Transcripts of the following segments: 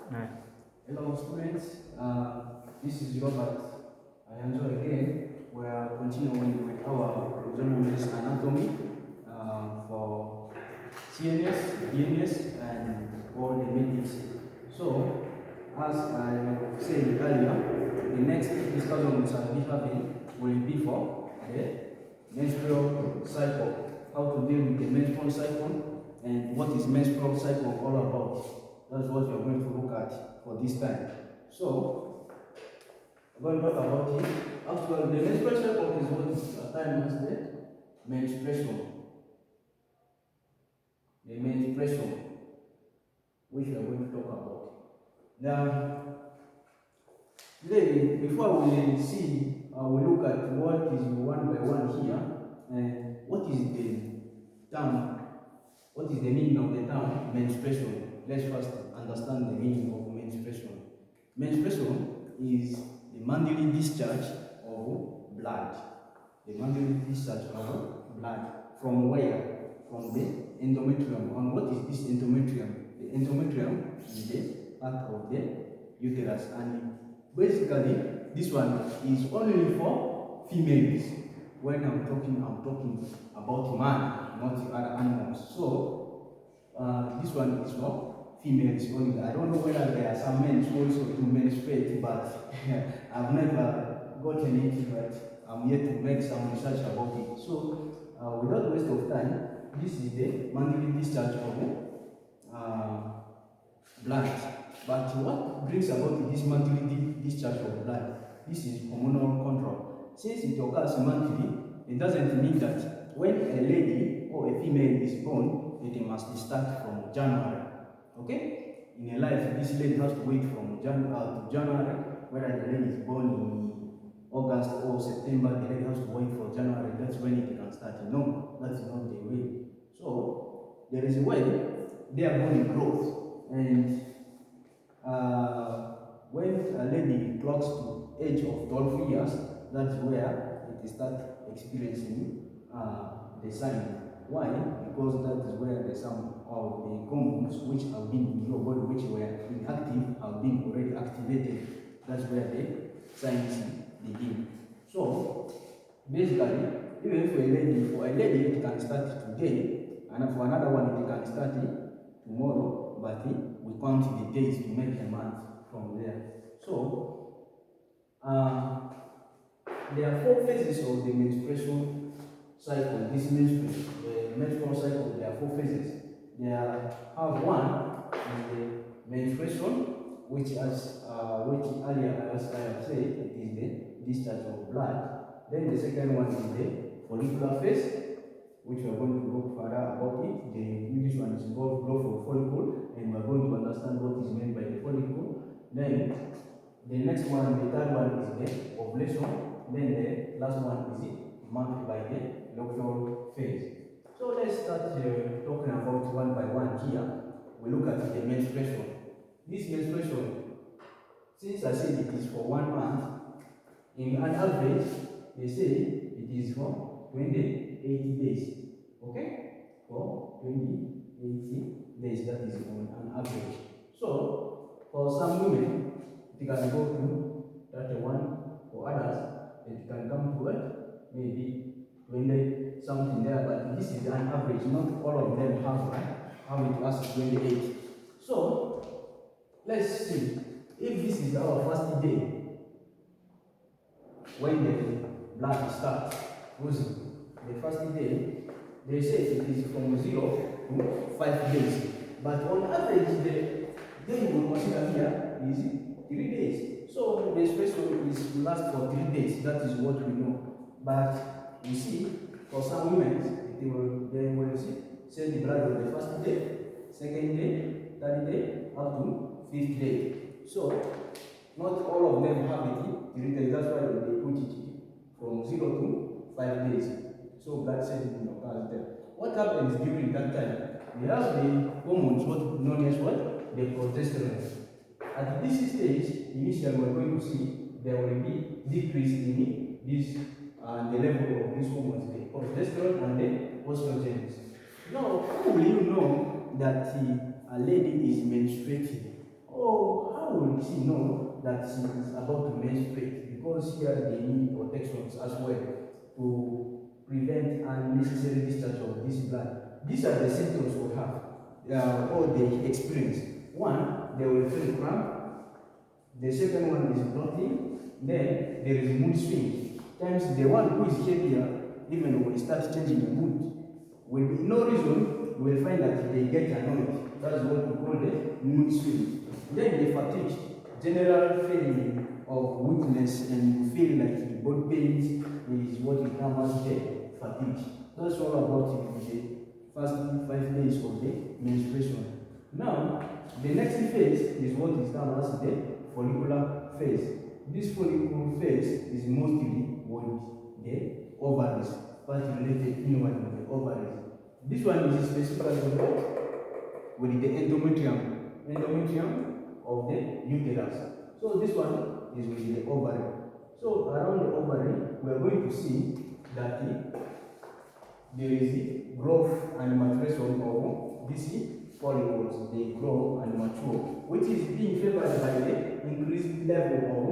Right. Hello students, this is Robert. I enjoy again. We are continuing with our abdominal anatomy for CNS, BNS, and all the medics. So, as I said earlier, the next discussion we shall be having will be for the menstrual cycle, how to deal with the menstrual cycle, and what is menstrual cycle all about. That's what we are going to look at for this time. So, we're going to talk about it. Actually, the menstrual cycle is what at times as the menstruation. The menstruation, which we are going to talk about. Now, today, before we see, we look at what is one by one here, and what is the term, what is the meaning of the term menstruation. Let's first understand the meaning of menstruation. Menstruation is the monthly discharge of blood. The monthly discharge of blood from where? From the endometrium. And what is this endometrium? The endometrium is the part of the uterus, and basically this one is only for females. When I'm talking about man, not other animals. So this one is for females only. I don't know whether there are some men who also do menstruate, but I've never gotten it, but I'm yet to make some research about it. So without waste of time, this is the monthly discharge of blood. But what brings about this monthly discharge of blood? This is hormonal control. Since it occurs monthly, it doesn't mean that when a lady or a female is born, it must start from January. Okay? In a life, this lady has to wait from January to January, whether the lady is born in August or September, the lady has to wait for January. That's when it can start. No, that's not the way. So, there is a way they are going to growth. And when a lady clocks to age of 12 years, that's where it starts experiencing the sign. Why? Because that is where the some of the hormones which have been in your body, which were inactive, have been already activated. That's where the signs begin. So basically, even for a lady it can start today, and for another one it can start tomorrow, but we count the days to make a month from there. So there are 4 phases of the menstruation cycle. This menstrual cycle, there are 4 phases. There have one is the menstruation, which earlier, as I have said, it is the discharge of blood. Then the second one is the follicular phase, which we are going to look further about it. The English one is called growth of follicle, and we are going to understand what is meant by the follicle. Then the next one, the third one is the ovulation. Then the last one is marked by the luteal phase. So let's start talking about one by one here. We look at the menstruation. This menstruation, since I said it is for 1 month, in an average, they say it is for 80 days. Okay? For 80 days, that is on an average. So, for some women, it can go to 31. For others, it can come to what? Maybe 20 something there, but this is an average. Not all of them have it as 28. So, let's see. If this is our first day, when the blood starts losing, the first day, they say it is from 0 to 5 days. But on average, the day we will consider here is 3 days. So the menstruation is last for 3 days. That is what we know. But you see, for some women, they will send the blood on the first day, second day, third day, up to 5th day. So not all of them have it 3 days. That's why they put it from 0 to 5 days. So blood cells occurs there. What happens during that time? We have the hormones, what known as what? The progesterone. At this stage, initially we're going to see there will be decrease in this the level of these hormones, the progesterone and the estrogens. Now, how will you know that a lady is menstruating Oh, how will she know that she is about to menstruate? Because here they need protections as well to prevent unnecessary discharge of this blood. These are the symptoms we have, or they experience. One, they will feel cramp. The second one is bloating. Then there is mood swing. Times the one who is heavier, even when start changing the mood, will be no reason, you will find that they get annoyed. That's what we call the mood swing. Then the fatigue, general feeling of weakness, and you feel like body pains is what you term as the fatigue. That's all about the first 5 days of the menstruation. Now, the next phase is what is termed as the follicular phase. This follicular phase is mostly with the ovaries, particularly inward of the ovaries. This one is specifically with the endometrium of the uterus. So this one is with the ovary. So around the ovary, we are going to see that there is growth and maturation of these follicles. They grow and mature, which is being favored by the increased level of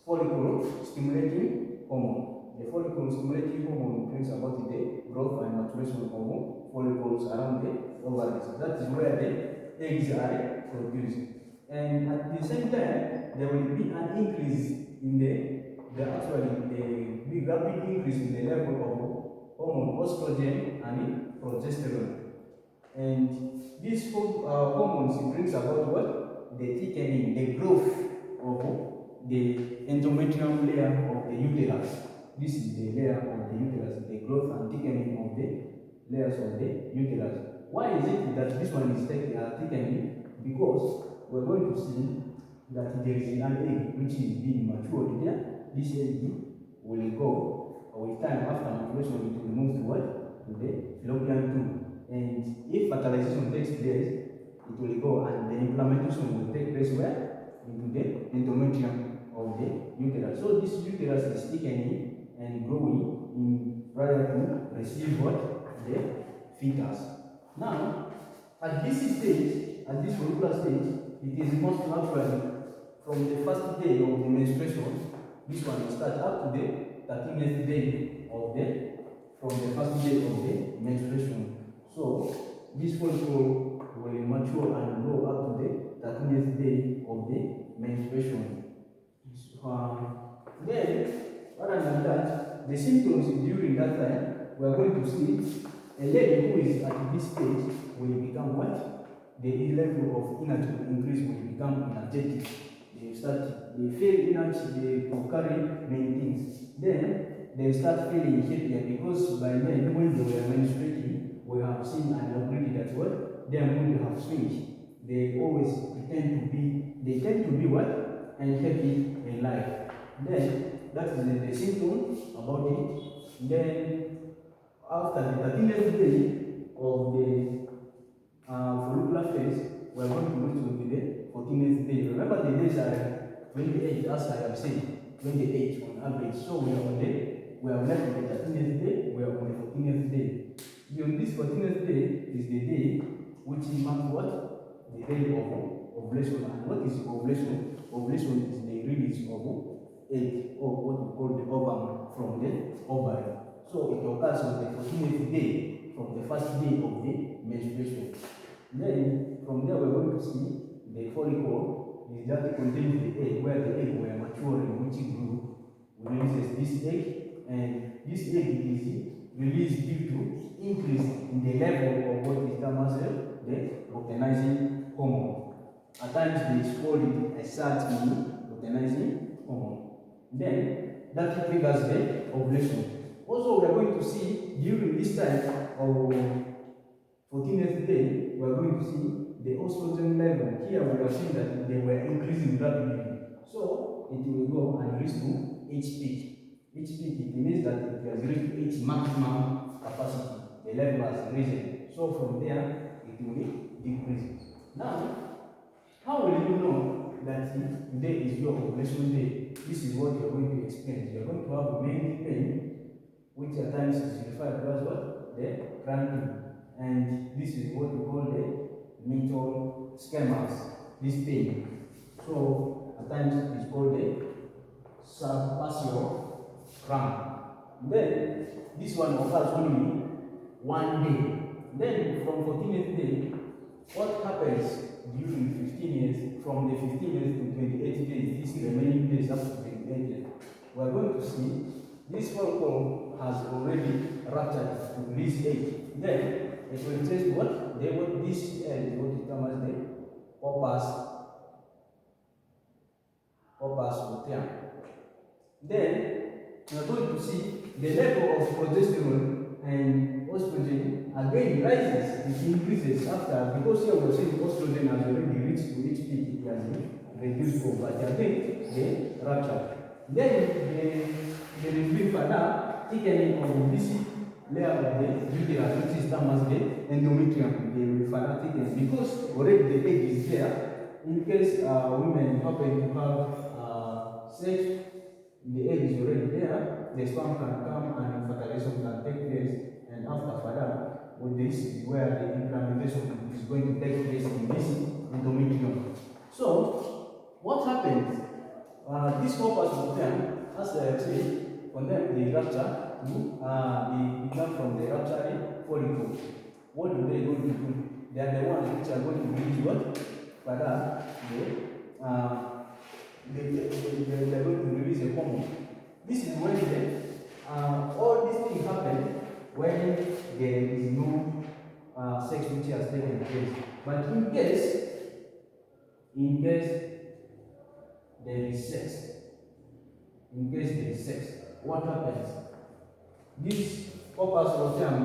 follicle stimulating hormone. The follicle stimulating hormone brings about the growth and maturation of follicles around the ovaries. That is where the eggs are produced. And at the same time, there will be an increase in the rapid increase in the level of hormone estrogen and progesterone. And these hormones brings about what? The thickening, the growth of the endometrium layer of the uterus. This is the layer of the uterus, the growth and thickening of the layers of the uterus. Why is it that this one is thickening? Because we're going to see that there is an egg which is being matured there. This egg will go with time after maturation, it will move to what? To the fallopian tube. And if fertilization takes place, it will go and the implantation will take place where? Into the endometrium of the uterus. So this uterus is thickening and growing in prior to receive what? The fetus. Now, at this stage, at this follicular stage, it is most naturally from the first day of the menstruation. This one will start up to the 13th day of from the first day of the menstruation. So this follicle will mature and grow up to the 13th day of the menstruation. Then, other than that, the symptoms during that time, we are going to see a lady who is at this stage will become what? The level of energy will increase, will become energetic. They feel energy, they will carry many things. Then they start feeling happier because by then, when they were menstruating, we have seen and agreed that what? Their mood have switched. They always they tend to be what? And happy in life. Then that is the symptom about it. Then after the 13th day of the follicular phase, we are going to move to the 14th day. Remember the days are 28, as I have said, 28 on average. So we are left with the 13th day, we are on the 14th day. On this 14th day is the day which marks what? The day of ovulation. And what is ovulation? Ovulation is the release of egg, or what we call the ovum, from the ovary. So it occurs on the 14th day from the first day of the menstruation. Then from there we're going to see the follicle is that contains the egg, where the egg were maturing, which grew, releases this egg, and this egg is released due to increase in the level of what is termed as the luteinizing hormone. At times they call it a certain luteinizing hormone. Then that triggers the ovulation. Also, we are going to see during this time of 14th day, we are going to see the estrogen level. Here we are seeing that they were increasing rapidly. So it will go and reach to H peak. H peak, it means that it has reached its maximum capacity. The level has risen. So from there, it will decrease. Now, how will you know that today is your ovulation day? This is what you are going to experience. You are going to have many pain, which at times is referred to as what? The cramping. And this is what we call the mental schemas. this pain. So at times it is called the subpasio cramp. Then this one occurs only one day. Then from 14th day, what happens during 15 years, from the 15 years to 28 days, these remaining days up to 28 days, we are going to see this follicle has already ruptured to release egg. Then it will test what? They want this end, what it comes as the corpus luteum. Then we are going to see the level of progesterone and estrogen again rises, it increases after, because here we are saying estrogen has already reached to its peak, it has reduced over, but again they rupture. Then they will be further thickening of this layer of the uterus, which is termed as the endometrium. They will further thicken because already the egg is there. In case women happen to have sex, the egg is already there, the sperm can come and fertilization can take place, and after further, with this is where the implementation is going to take place in this endometrium. So, what happens? This corpus luteum, as I have said, for them they rupture, they become from the rupturing follicle. What do they going to do? They are the ones which are going to release what? Further, they're going to release a hormone. This is when all these things happen when there is no sex which has taken place. But in case there is sex, what happens? This corpus luteum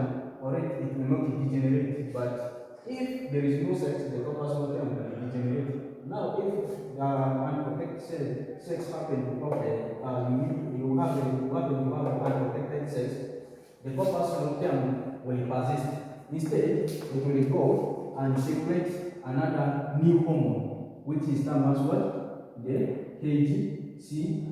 already it will not degenerate, but if there is no sex, the corpus luteum will degenerate. Now, if unprotected sex happen to happen, you happen to have unprotected sex, the corpus luteum will persist. Instead, it will go and secrete another new hormone, which is termed as what? The HCG.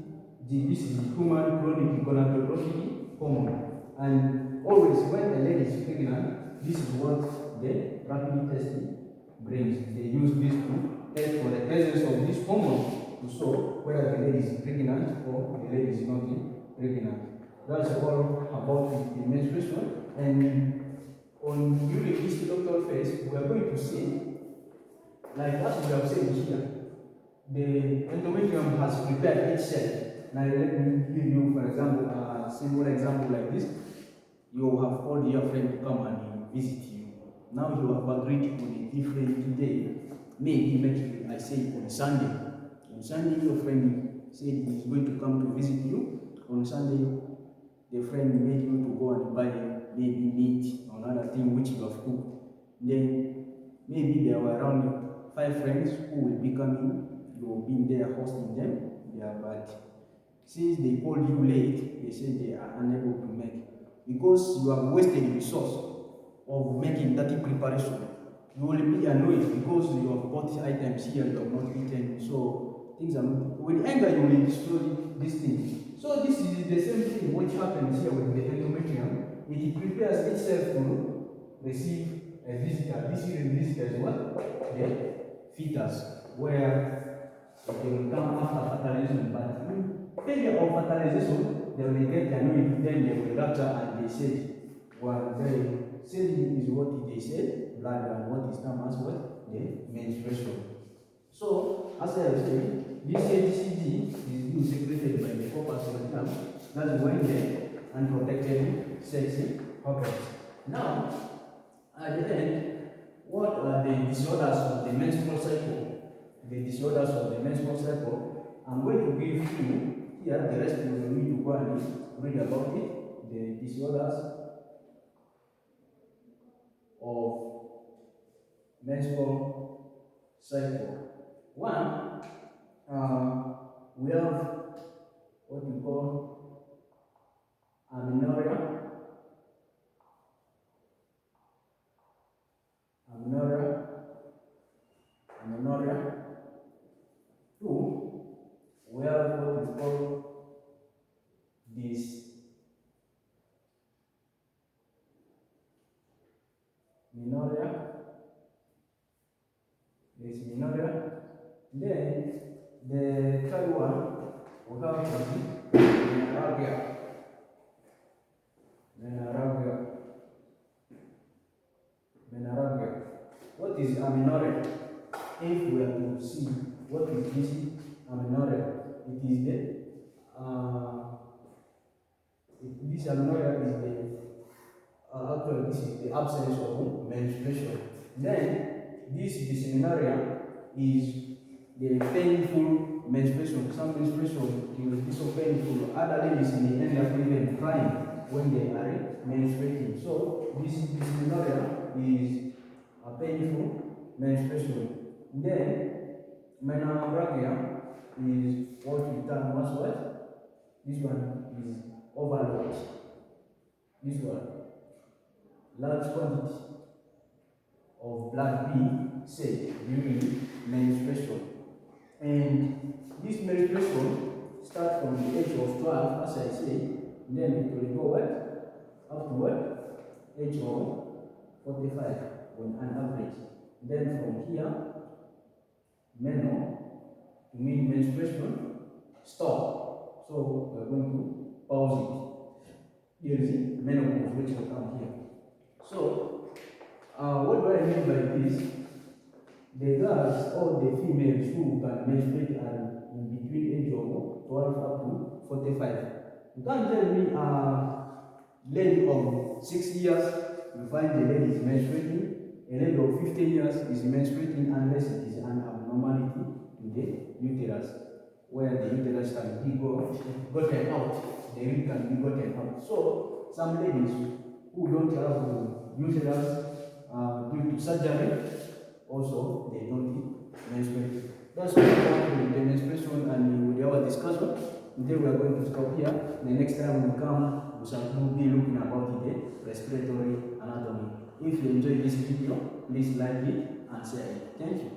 This is the human chronic gonadotrophic hormone. And always when a lady is pregnant, this is what the rapid testing brings. They use this to test for the presence of this hormone to show whether the lady is pregnant or the lady is not pregnant. That's all about the menstruation. And during this doctoral phase, we are going to see, like as we have said here, the endometrium has prepared itself. Now let me give you, for example, a simple example like this. You have called your friend to come and visit you. Now you have agreed on a different day. Maybe make I say on Sunday. On Sunday, your friend said he's going to come to visit you. On Sunday, the friend made you to go and buy maybe meat or another thing which you have cooked. Then maybe there were around 5 friends who will be coming. You will be there hosting them. Yeah, but since they called you late, they said they are unable to make. Because you have wasted the resource of making that preparation. You will be annoyed because you have bought items here you have not eaten. So things are not. With anger, you will destroy this thing. So this is the same thing which happens here with the endometrium. It prepares itself to receive a visitor. This visitor is what? The fetus, where they will come after fertilization. But failure of fertilization, they will get annoyed, then they will rupture and they said, well, they said is what they said, blood and what is termed as what? The menstruation. So, as I was saying, this HCG is being secreted by the corpus luteum. That is when the unprotected sex happens. Now, at the end, what are the disorders of the menstrual cycle? The disorders of the menstrual cycle, I'm going to give you here, the rest you will need to go and read about it. The disorders of menstrual cycle. One, we have what we call amenorrhea. Two, we have what we call dysmenorrhea. Then the third one we have menorrhagia. Menorrhagia. Menorrhagia. What is amenorrhea? If we are to see what is this amenorrhea, it is this amenorrhea is actually this is the absence of menstruation. Then this dysmenorrhea is the painful menstruation. Some menstruation will be so painful. Other ladies may end up even crying when they are menstruating. So this dysmenorrhea is a painful menstruation. Then menorrhagia is what we term as what? This one is overload. This one, large quantity of blood being shed during menstruation. And this menstruation starts from the age of 12, as I say, then it will go what? Up to what? Age of 45 on an average. Then from here, menopause, to mean menstruation, stop. So we're going to pause it. Here is it, menopause, which will come here. So, what do I mean by this? The girls or the females who can menstruate are in between age of 12 up to 45. You can't tell me a lady of 6 years, you find the lady is menstruating. A lady of 50 years is menstruating unless it is an abnormality to the uterus, where the uterus can be gotten out. The urine can be gotten out. So, some ladies who don't have uterus due to surgery, also they don't menstruate. That's what we want the menstruation and with our discussion. Then we are going to stop here. The next time we come, we shall be looking about the respiratory anatomy. If you enjoyed this video, please like it and share it. Thank you.